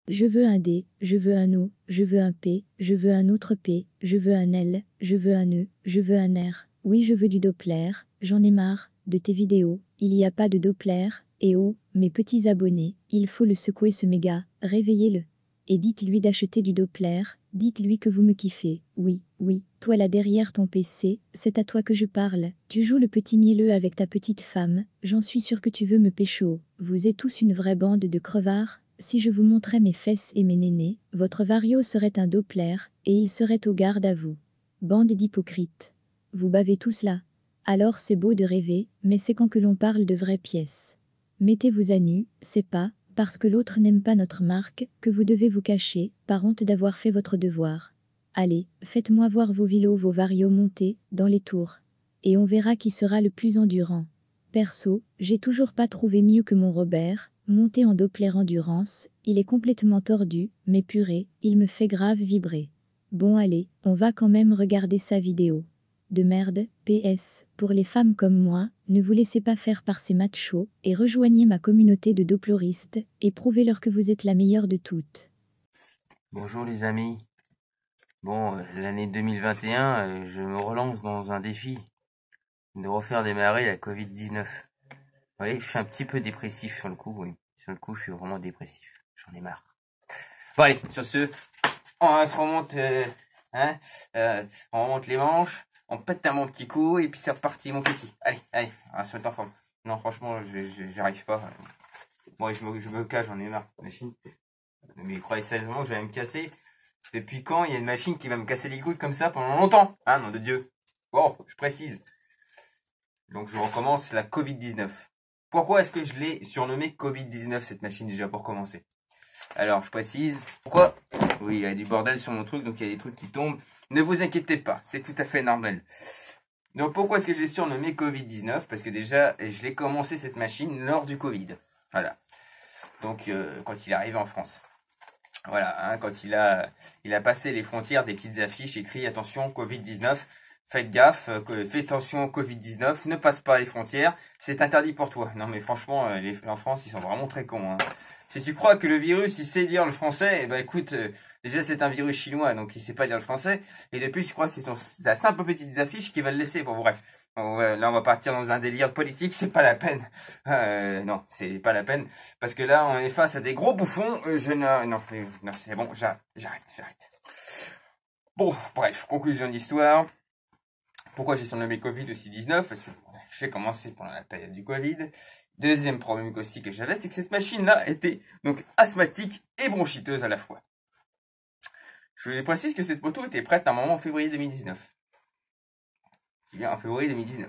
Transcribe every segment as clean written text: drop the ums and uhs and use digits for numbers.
Je veux un D, je veux un O, je veux un P, je veux un autre P, je veux un L, je veux un E, je veux un R. Oui, je veux du Doppler, j'en ai marre de tes vidéos, il n'y a pas de Doppler, et oh, mes petits abonnés, il faut le secouer ce méga, réveillez-le. Et dites-lui d'acheter du Doppler, dites-lui que vous me kiffez, oui, oui, toi là derrière ton PC, c'est à toi que je parle, tu joues le petit mielleux avec ta petite femme, j'en suis sûr que tu veux me pécho, vous êtes tous une vraie bande de crevards. Si je vous montrais mes fesses et mes nénés, votre vario serait un Doppler, et il serait au garde à vous. Bande d'hypocrites. Vous bavez tous là. Alors c'est beau de rêver, mais c'est quand que l'on parle de vraies pièces. Mettez-vous à nu, c'est pas, parce que l'autre n'aime pas notre marque, que vous devez vous cacher, par honte d'avoir fait votre devoir. Allez, faites-moi voir vos vilos, vos varios montés, dans les tours. Et on verra qui sera le plus endurant. Perso, j'ai toujours pas trouvé mieux que mon Robert, monté en Doppler Endurance, il est complètement tordu, mais purée, il me fait grave vibrer. Bon allez, on va quand même regarder sa vidéo. De merde, PS, pour les femmes comme moi, ne vous laissez pas faire par ces machos, et rejoignez ma communauté de doppleristes, et prouvez-leur que vous êtes la meilleure de toutes. Bonjour les amis. Bon, l'année 2021, je me relance dans un défi de refaire démarrer la Covid-19. Vous voyez, je suis un petit peu dépressif sur le coup, oui. Sur le coup, je suis vraiment dépressif. J'en ai marre. Bon allez, sur ce, on se remonte, on remonte les manches, on pète un bon petit coup, et puis c'est reparti mon petit. Allez, on va se mettre en forme. Non, franchement, j'arrive pas. Moi, je me cache, j'en ai marre, cette machine. Mais croyez sérieusement que je vais me casser? Depuis quand il y a une machine qui va me casser les couilles comme ça pendant longtemps? Hein, nom de Dieu. Bon, je précise. Donc je recommence la Covid-19. Pourquoi est-ce que je l'ai surnommée Covid-19 cette machine déjà pour commencer? Alors je précise. Pourquoi? Oui, il y a du bordel sur mon truc, donc il y a des trucs qui tombent. Ne vous inquiétez pas, c'est tout à fait normal. Donc pourquoi est-ce que je l'ai surnommée Covid-19? Parce que déjà, je l'ai commencé cette machine lors du Covid. Voilà. Donc quand il est arrivé en France. Voilà, hein, quand il a passé les frontières des petites affiches écrit attention Covid-19, faites gaffe, fais attention Covid-19, ne passe pas les frontières, c'est interdit pour toi. Non mais franchement, en France, ils sont vraiment très cons. Hein. Si tu crois que le virus, il sait lire le français, eh ben écoute, déjà c'est un virus chinois, donc il sait pas lire le français, et de plus, tu crois que c'est la simple petite affiche qui va le laisser. Bon bref, là on va partir dans un délire politique, c'est pas la peine. Non, c'est pas la peine, parce que là on est face à des gros bouffons, non, c'est bon, j'arrête. Bon, bref, conclusion de l'histoire. Pourquoi j'ai surnommé Covid aussi 19? Parce que j'ai commencé pendant la période du Covid. Deuxième problème aussi que j'avais, c'est que cette machine-là était donc asthmatique et bronchiteuse à la fois. Je vous précise que cette moto était prête normalement en février 2019. Je viens en février 2019.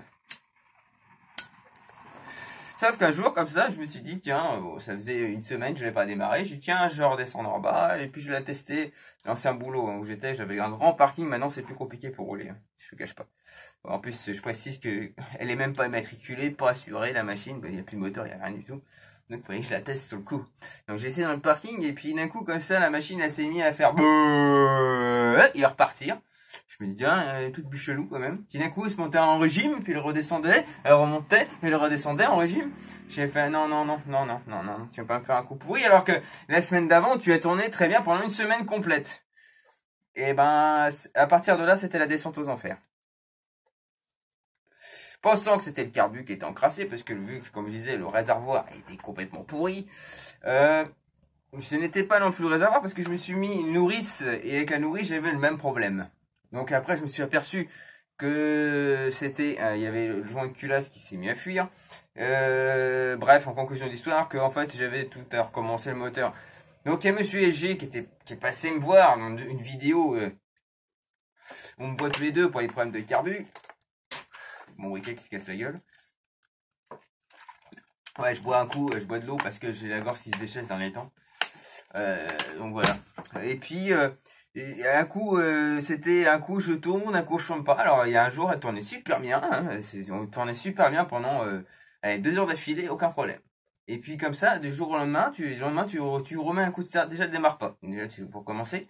Sauf qu'un jour, comme ça, je me suis dit, tiens, ça faisait une semaine que je n'avais pas démarré. J'ai dit, tiens, je vais redescendre en bas, et puis je vais la tester. L'ancien boulot où j'étais, j'avais un grand parking, maintenant c'est plus compliqué pour rouler. Hein. Je ne cache pas. En plus, je précise que elle est même pas immatriculée, pas assurée, la machine. Il n'y a plus de moteur, il n'y a rien du tout. Donc, il fallait que je la teste sur le coup. Donc, j'ai essayé dans le parking, et puis d'un coup, comme ça, la machine, elle s'est mise à faire et à repartir. Je me dis, tiens, toute chelou quand même. Puis d'un coup, elle se montait en régime, puis elle redescendait, elle remontait, elle redescendait en régime. J'ai fait, non, tu vas pas me faire un coup pourri, alors que la semaine d'avant, tu as tourné très bien pendant une semaine complète. Et ben, à partir de là, c'était la descente aux enfers. Pensant que c'était le carbu qui était encrassé, parce que vu que, comme je disais, le réservoir était complètement pourri, ce n'était pas non plus le réservoir, parce que je me suis mis une nourrice, et avec la nourrice, j'avais le même problème. Donc après, je me suis aperçu que c'était, il y avait le joint de culasse qui s'est mis à fuir. Bref, en conclusion d'histoire, que en fait, j'avais tout à recommencer le moteur. Donc il y a Monsieur LG qui est passé me voir dans une vidéo. On me voit tous les deux pour les problèmes de carbu. Mon briquet qui se casse la gueule. Ouais, je bois un coup, je bois de l'eau parce que j'ai la gorge qui se déchaisse dans les temps. Donc voilà. Et puis et un coup, c'était un coup je tourne, un coup je tourne pas. Alors il y a un jour, elle tournait super bien. Hein, on tournait super bien pendant 2 heures d'affilée, aucun problème. Et puis comme ça, du jour au lendemain, tu remets un coup de start. Déjà, elle démarre pas. Déjà, pour commencer.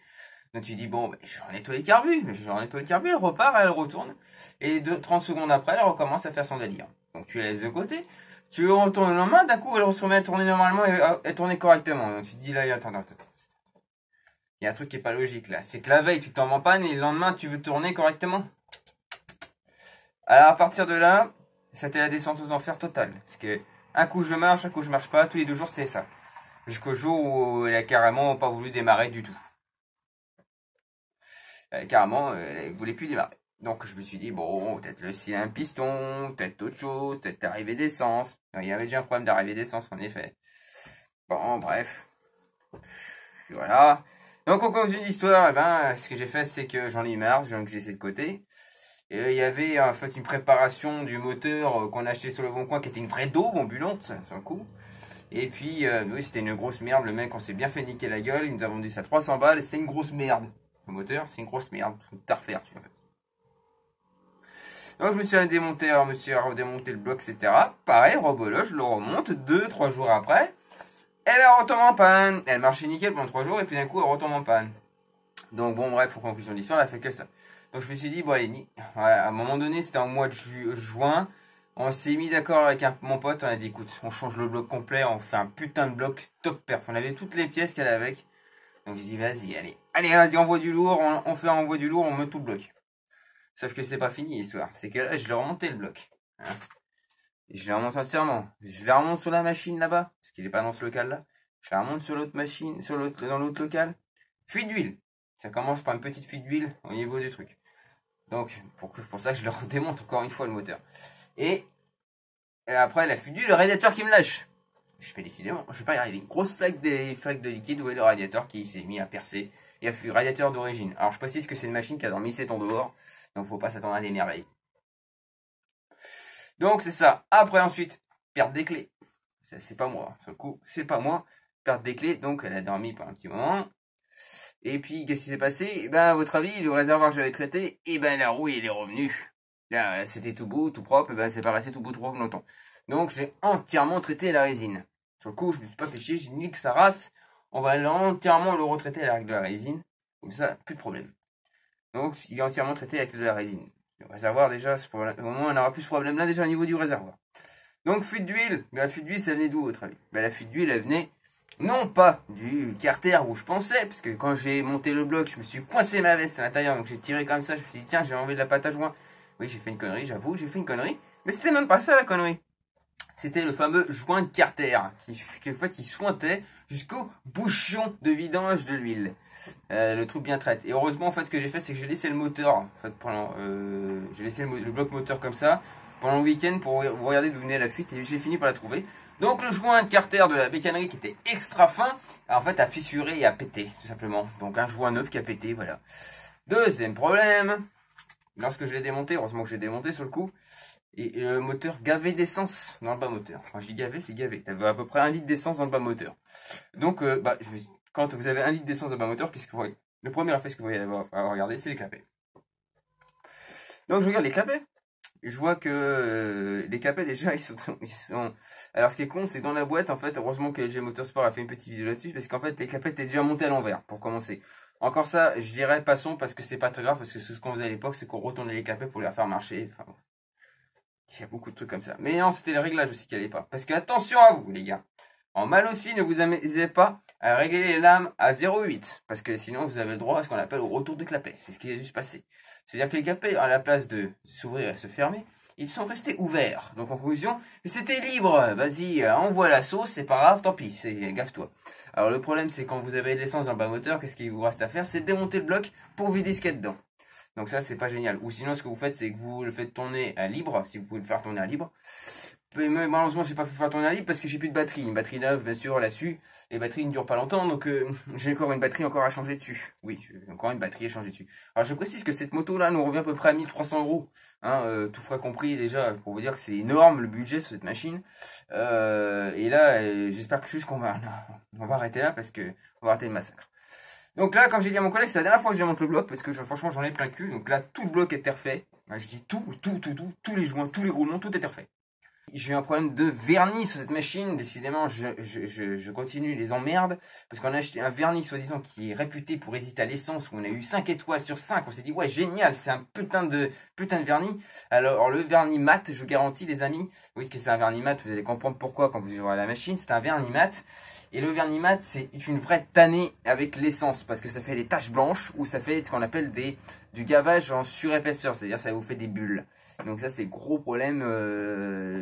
Donc tu dis bon, je vais nettoyer le carbu, elle repart, elle retourne. Et 30 secondes après, elle recommence à faire son délire. Donc tu la laisses de côté. Tu retournes le lendemain, d'un coup, elle se remet à tourner normalement et à tourner correctement. Donc tu te dis là, attends. Il y a un truc qui est pas logique là. C'est que la veille, tu tombes en panne et le lendemain, tu veux tourner correctement. Alors, à partir de là, c'était la descente aux enfers totale. Parce que un coup je marche pas. Tous les 2 jours, c'est ça. Jusqu'au jour où elle a carrément pas voulu démarrer du tout. Carrément, elle voulait plus démarrer. Donc je me suis dit, bon, peut-être le s'il y a un piston, peut-être autre chose, peut-être arrivée d'essence. Il y avait déjà un problème d'arrivée d'essence, en effet. Bon, bref. Voilà. Donc, au conclusion de l'histoire, eh ben, ce que j'ai fait, c'est que j'en ai marre, donc j'ai laissé de côté. Et il y avait en fait une préparation du moteur qu'on a acheté sur le bon coin qui était une vraie daube ambulante, sur le coup. Et puis, oui, c'était une grosse merde. Le mec, on s'est bien fait niquer la gueule. Il nous a vendu ça 300 balles et c'était une grosse merde. Le moteur, c'est une grosse merde. Faut tout refaire, tu vois, en fait. Donc, je me suis redémonté le bloc, etc. Pareil, reboloche, je le remonte 2-3 jours après. Elle retombe en panne. Elle marchait nickel pendant 3 jours et puis d'un coup, elle retombe en panne. Donc, bon, bref, en conclusion de l'histoire, elle a fait que ça. Donc, je me suis dit, bon, allez, à un moment donné, c'était en mois de juin. On s'est mis d'accord avec mon pote, on a dit écoute, on change le bloc complet, on fait un putain de bloc top perf. On avait toutes les pièces qu'elle avait avec. Donc j'ai dit vas-y, allez, vas-y, envoie du lourd, on fait un envoi du lourd, on met tout le bloc. Sauf que c'est pas fini l'histoire, c'est que là je l'ai remonté le bloc. Hein. Je l'ai remonté entièrement. Je la remonte sur la machine là-bas, parce qu'il est pas dans ce local là. Je la remonte sur l'autre machine, dans l'autre local. Fuite d'huile. Ça commence par une petite fuite d'huile au niveau du truc. Donc pour ça que je le redémonte encore une fois le moteur. Et après, la fuite d'huile, le radiateur qui me lâche. Je fais décidément, je vais pas y arriver. Une grosse flaque de liquide, où est le radiateur qui s'est mis à percer. Il a fait radiateur d'origine. Alors, je précise que c'est une machine qui a dormi 7 ans dehors. Donc, faut pas s'attendre à des merveilles. Donc, c'est ça. Après, ensuite, perte des clés. Ça, c'est pas moi. Sur le coup, c'est pas moi. Perte des clés. Donc, elle a dormi pendant un petit moment. Et puis, qu'est-ce qui s'est passé? Ben, à votre avis, le réservoir que j'avais traité, et ben, la roue, il est revenu. Là, c'était tout beau, tout propre, et ben, c'est pas resté tout beau trop longtemps. Donc, j'ai entièrement traité la résine. Sur le coup, je me suis pas fait chier, j'ai dit que ça race. On va entièrement le retraiter avec de la résine. Comme ça, plus de problème. Donc, il est entièrement traité avec de la résine. Le réservoir, déjà, au moins, on aura plus de problème là, déjà, au niveau du réservoir. Donc, fuite d'huile. La fuite d'huile, ça venait d'où, à votre avis? Ben, la fuite d'huile, elle venait, non pas du carter où je pensais, parce que quand j'ai monté le bloc, je me suis coincé ma veste à l'intérieur, donc j'ai tiré comme ça, je me suis dit, tiens, j'ai enlevé de la pâte à joint. Oui, j'ai fait une connerie, j'avoue, j'ai fait une connerie. Mais c'était même pas ça, la connerie. C'était le fameux joint de carter, qui en fait, qui sointait jusqu'au bouchon de vidange de l'huile. Le truc bien traité. Et heureusement, en fait, ce que j'ai fait, c'est que j'ai laissé le moteur, en fait, j'ai laissé le bloc moteur comme ça, pendant le week-end, pour regarder d'où venait la fuite, et j'ai fini par la trouver. Donc, le joint de carter de la bécannerie, qui était extra fin, en fait, a fissuré et a pété, tout simplement. Donc, un joint neuf qui a pété, voilà. Deuxième problème, lorsque je l'ai démonté, heureusement que j'ai démonté sur le coup, et le moteur gavé d'essence dans le bas moteur. Quand je dis gavé, c'est gavé. T'avais à peu près 1 litre d'essence dans le bas moteur. Donc, quand vous avez 1 litre d'essence dans le bas moteur, qu'est-ce que vous voyez? Le premier effet que vous voyez à regarder, c'est les clapets. Donc, je regarde les clapets. Et je vois que les clapets, déjà, ils sont... Alors, ce qui est con, c'est dans la boîte, en fait, heureusement que LG Motorsport a fait une petite vidéo là-dessus, parce qu'en fait, les clapets étaient déjà montés à l'envers, pour commencer. Encore ça, je dirais passons, parce que c'est pas très grave, parce que ce qu'on faisait à l'époque, c'est qu'on retournait les clapets pour les faire marcher. Enfin, il y a beaucoup de trucs comme ça. Mais non, c'était le réglage aussi qui allait pas. Parce que attention à vous, les gars. En mal aussi, ne vous amusez pas à régler les lames à 0,8. Parce que sinon, vous avez le droit à ce qu'on appelle au retour de clapet. C'est ce qui a dû se passer. C'est-à-dire que les clapets, à la place de s'ouvrir et se fermer, ils sont restés ouverts. Donc en conclusion, c'était libre. Vas-y, envoie la sauce, c'est pas grave, tant pis, gaffe-toi. Alors le problème, c'est quand vous avez de l'essence dans le bas moteur, qu'est-ce qu'il vous reste à faire? C'est démonter le bloc pour vider ce qu'il y a dedans. Donc ça, c'est pas génial. Ou sinon, ce que vous faites, c'est que vous le faites tourner à libre, si vous pouvez le faire tourner à libre. Mais malheureusement, j'ai pas pu faire tourner à libre parce que j'ai plus de batterie. Une batterie neuve, bien sûr, là-dessus. Les batteries ne durent pas longtemps, donc j'ai encore une batterie encore à changer dessus. Oui, j'ai encore une batterie à changer dessus. Alors, je précise que cette moto-là nous revient à peu près à 1300 €. Hein, tout frais compris, déjà, pour vous dire que c'est énorme le budget sur cette machine. Et là, j'espère que juste qu'on va arrêter là parce que on va arrêter le massacre. Donc là, comme j'ai dit à mon collègue, c'est la dernière fois que je démonte le bloc parce que franchement j'en ai plein le cul. Donc là, tout le bloc était refait. Je dis tous les joints, tous les roulements, tout était refait. J'ai eu un problème de vernis sur cette machine. Décidément, je continue les emmerdes. Parce qu'on a acheté un vernis, soi-disant, qui est réputé pour résister à l'essence. Où on a eu 5 étoiles sur 5. On s'est dit, ouais, génial, c'est un putain de vernis. Alors, le vernis mat, je vous garantis, les amis. Oui, ce que c'est un vernis mat, vous allez comprendre pourquoi quand vous verrez la machine. C'est un vernis mat. Et le vernis mat, c'est une vraie tannée avec l'essence. Parce que ça fait des taches blanches. Ou ça fait ce qu'on appelle du gavage en surépaisseur. C'est-à-dire, ça vous fait des bulles. Donc ça c'est le gros problème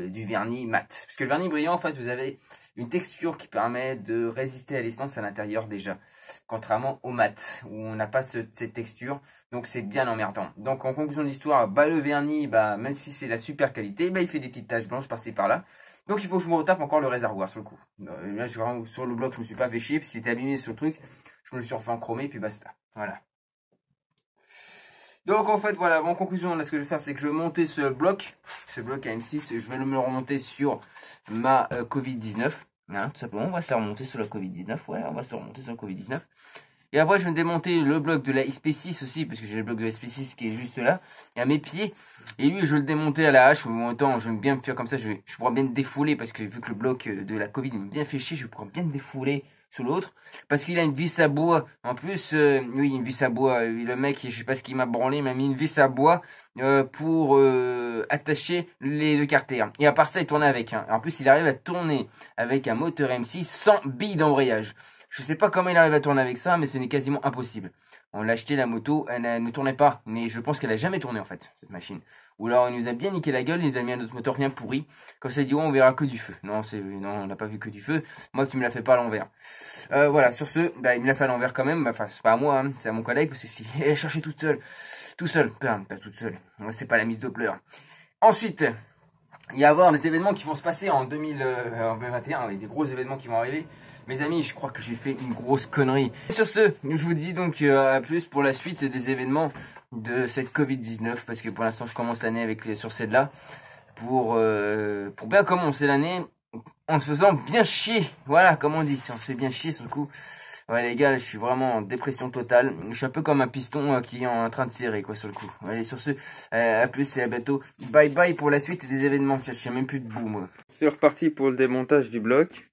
du vernis mat. Parce que le vernis brillant, en fait, vous avez une texture qui permet de résister à l'essence à l'intérieur déjà. Contrairement au mat, où on n'a pas cette texture. Donc c'est bien emmerdant. Donc en conclusion de l'histoire, bah, le vernis, bah, même si c'est la super qualité, bah, il fait des petites taches blanches par-ci par-là. Donc il faut que je me retape encore le réservoir sur le coup. Là, sur le bloc, je me suis pas fait chier. Puis si c'était abîmé sur le truc, je me le suis refait en chromé, puis basta. Voilà. Donc en fait voilà, en conclusion, là ce que je vais faire c'est que je vais monter ce bloc AM6, je vais me le remonter sur ma Covid-19, hein, tout simplement, on va se la remonter sur la Covid-19, ouais, on va se remonter sur la Covid-19. Et après je vais démonter le bloc de la SP6 aussi, parce que j'ai le bloc de la SP6 qui est juste là, et à mes pieds, et lui je vais le démonter à la hache, en même temps j'aime bien me faire comme ça, je pourrais bien me défouler, parce que vu que le bloc de la Covid m'a bien fait chier, je pourrais bien me défouler sur l'autre, parce qu'il a une vis à bois. En plus, oui, une vis à bois. Le mec, je sais pas ce qu'il m'a branlé, il m'a mis une vis à bois pour attacher les deux carters. Et à part ça, il tournait avec. Hein. En plus, il arrive à tourner avec un moteur M6 sans bille d'embrayage. Je sais pas comment il arrive à tourner avec ça, mais ce n'est quasiment impossible. On l'a acheté la moto, elle ne tournait pas, mais je pense qu'elle a jamais tourné en fait, cette machine. Ou alors il nous a bien niqué la gueule, il nous a mis un autre moteur bien pourri. Comme ça il dit, oh, on verra que du feu. Non, on n'a pas vu que du feu. Moi tu me l'as fait pas à l'envers. Voilà, sur ce, bah, il me l'a fait à l'envers quand même. Enfin, c'est pas à moi, hein, c'est à mon collègue, parce que si elle a cherché toute seule. Tout seul, pas toute seule. C'est pas la mise Doppler. Ensuite, il y a avoir des événements qui vont se passer en 2021, avec des gros événements qui vont arriver. Mes amis, je crois que j'ai fait une grosse connerie. Et sur ce, je vous dis donc à plus pour la suite des événements de cette Covid-19, parce que pour l'instant, je commence l'année avec sur celle-là, pour bien commencer l'année en se faisant bien chier. Voilà, comme on dit, si on se fait bien chier sur le coup. Ouais les gars, je suis vraiment en dépression totale. Je suis un peu comme un piston qui est en train de serrer quoi sur le coup. Allez sur ce, à plus et à bientôt. Bye bye pour la suite des événements. Je suis même plus debout moi. C'est reparti pour le démontage du bloc.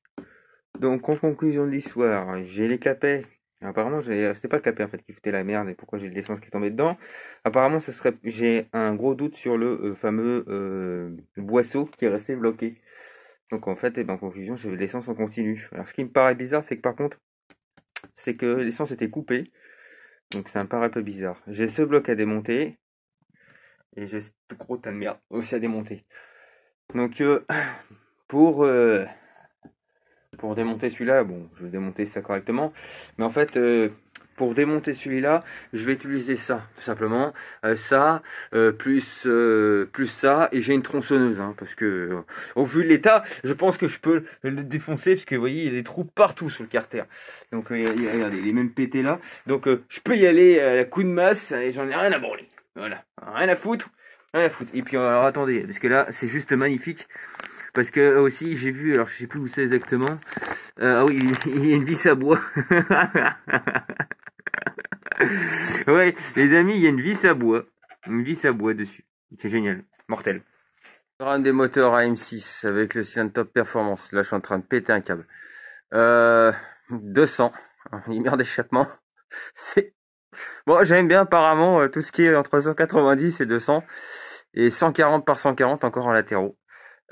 Donc en conclusion de l'histoire, j'ai les clapets. Apparemment, c'était pas le clapet en fait qui foutait la merde et pourquoi j'ai de l'essence qui est tombée dedans. Apparemment, j'ai un gros doute sur le fameux boisseau qui est resté bloqué. Donc en fait, en conclusion, j'ai de l'essence en continu. Alors ce qui me paraît bizarre, c'est que par contre, c'est que l'essence était coupée. Donc ça me paraît un peu bizarre. J'ai ce bloc à démonter. Et j'ai ce gros tas de merde aussi à démonter. Donc pour démonter celui-là, bon, je vais démonter ça correctement. Mais en fait, pour démonter celui-là, je vais utiliser ça, tout simplement. Ça, plus ça, et j'ai une tronçonneuse, hein, parce que au vu de l'état, je pense que je peux le défoncer, parce que vous voyez, il y a des trous partout sur le carter. Donc regardez, il est même pété là. Donc je peux y aller à la coup de masse, et j'en ai rien à branler. Voilà, rien à foutre. Rien à foutre. Et puis alors attendez, parce que là, c'est juste magnifique. Parce que aussi, j'ai vu, alors je sais plus où c'est exactement. Ah oui, il y a une vis à bois. Ouais, les amis, il y a une vis à bois. Une vis à bois dessus. C'est génial. Mortel. Un des moteurs AM6 avec le cylindre top performance. Là, je suis en train de péter un câble. 200. Lumière d'échappement. Bon, j'aime bien apparemment tout ce qui est entre 190 et 200. Et 140 par 140 encore en latéraux.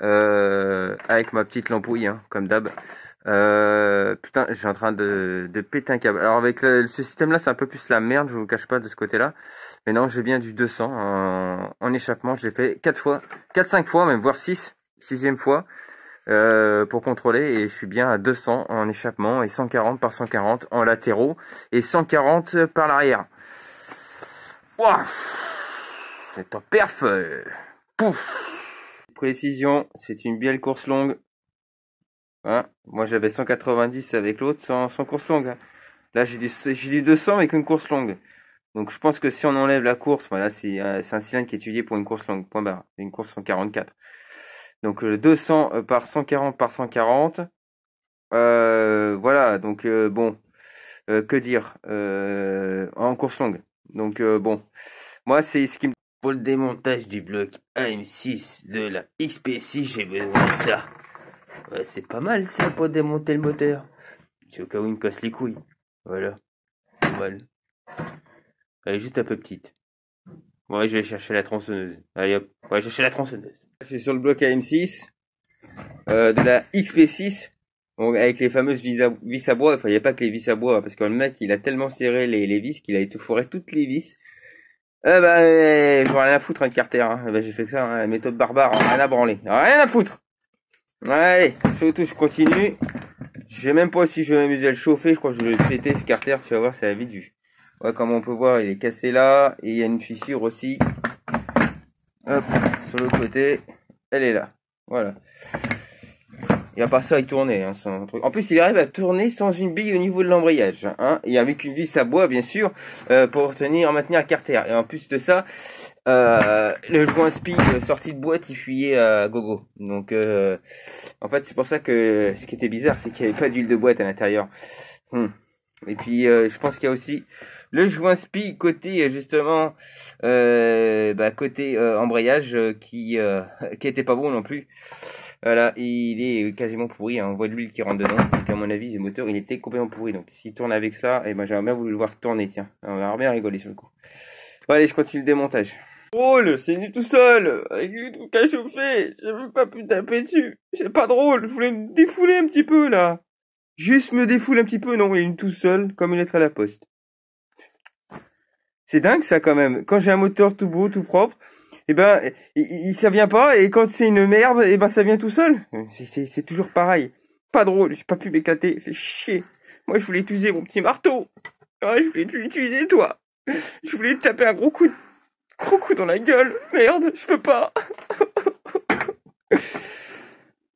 Avec ma petite lampouille, hein, comme d'hab. Putain, je suis en train de péter un câble. Alors avec ce système là, c'est un peu plus la merde, je vous cache pas de ce côté là. Mais non, j'ai bien du 200 en échappement. Je l'ai fait 4-5 fois, même voire 6e fois pour contrôler. Et je suis bien à 200 en échappement et 140 par 140 en latéraux et 140 par l'arrière. Ouah, c'est en perf. Pouf. Précision, c'est une bielle course longue. Hein, moi j'avais 190 avec l'autre sans course longue. Hein. Là j'ai du 200 avec une course longue. Donc je pense que si on enlève la course, voilà, c'est un cylindre qui est étudié pour une course longue. Point barre. Une course 144. Donc 200 par 140 par 140. Voilà, donc bon, que dire en course longue. Donc bon, moi c'est ce qui me Pour le démontage du bloc AM6 de la XP6, j'ai besoin de ça. Ouais, c'est pas mal ça pour démonter le moteur. C'est au cas où il me casse les couilles. Voilà. Pas mal. Elle est juste un peu petite. Ouais, je vais chercher la tronçonneuse. Allez hop. Ouais, chercher la tronçonneuse. Je suis sur le bloc AM6 de la XP6. Donc, avec les fameuses vis à bois. Enfin, il n'y a pas que les vis à bois. Parce que le mec, il a tellement serré les vis qu'il a étoufforé toutes les vis. J'en ai rien à foutre, un carter. Hein. J'ai fait que ça, hein. La méthode barbare, hein. Rien à branler. Rien à foutre. Allez, surtout, je continue. Je sais même pas si je vais m'amuser à le chauffer. Je crois que je vais le péter, ce carter. Tu vas voir, ça va vite vu. Ouais, comme on peut voir, il est cassé là. Et il y a une fissure aussi. Hop, sur le côté. Elle est là. Voilà. Il a pas ça, il tournait, hein, son truc. En plus, il arrive à tourner sans une bille au niveau de l'embrayage, hein, et avec une vis à bois, bien sûr, pour maintenir le carter. Et en plus de ça, le joint spi sorti de boîte, il fuyait à gogo. Donc, en fait, c'est pour ça que ce qui était bizarre, c'est qu'il n'y avait pas d'huile de boîte à l'intérieur. Et puis, je pense qu'il y a aussi le joint spi côté justement, côté embrayage qui était pas bon non plus. Voilà, il est quasiment pourri, hein. On voit de l'huile qui rentre dedans. Donc à mon avis, le moteur, il était complètement pourri. Donc s'il tourne avec ça, et ben j'aimerais bien voulu le voir tourner, tiens. On va bien rigoler sur le coup. Bon, allez, je continue le démontage. Drôle, c'est venu tout seul, avec le truc à chauffer. J'ai même pas pu taper dessus. C'est pas drôle, je voulais me défouler un petit peu là. Juste me défouler un petit peu, non, il est venu tout seul, comme une lettre à la poste. C'est dingue ça quand même. Quand j'ai un moteur tout beau, tout propre, et ben, ça vient pas, et quand c'est une merde, et ben ça vient tout seul. C'est toujours pareil. Pas drôle, j'ai pas pu m'éclater, fait chier. Moi je voulais utiliser mon petit marteau. Ouais, je voulais l'utiliser toi. Je voulais te taper un gros coup dans la gueule. Merde, je peux pas.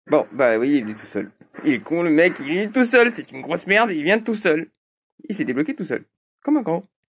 Bon, bah oui, il est tout seul. Il est con le mec, il est tout seul, c'est une grosse merde, il vient tout seul. Il s'est débloqué tout seul. Comme un grand.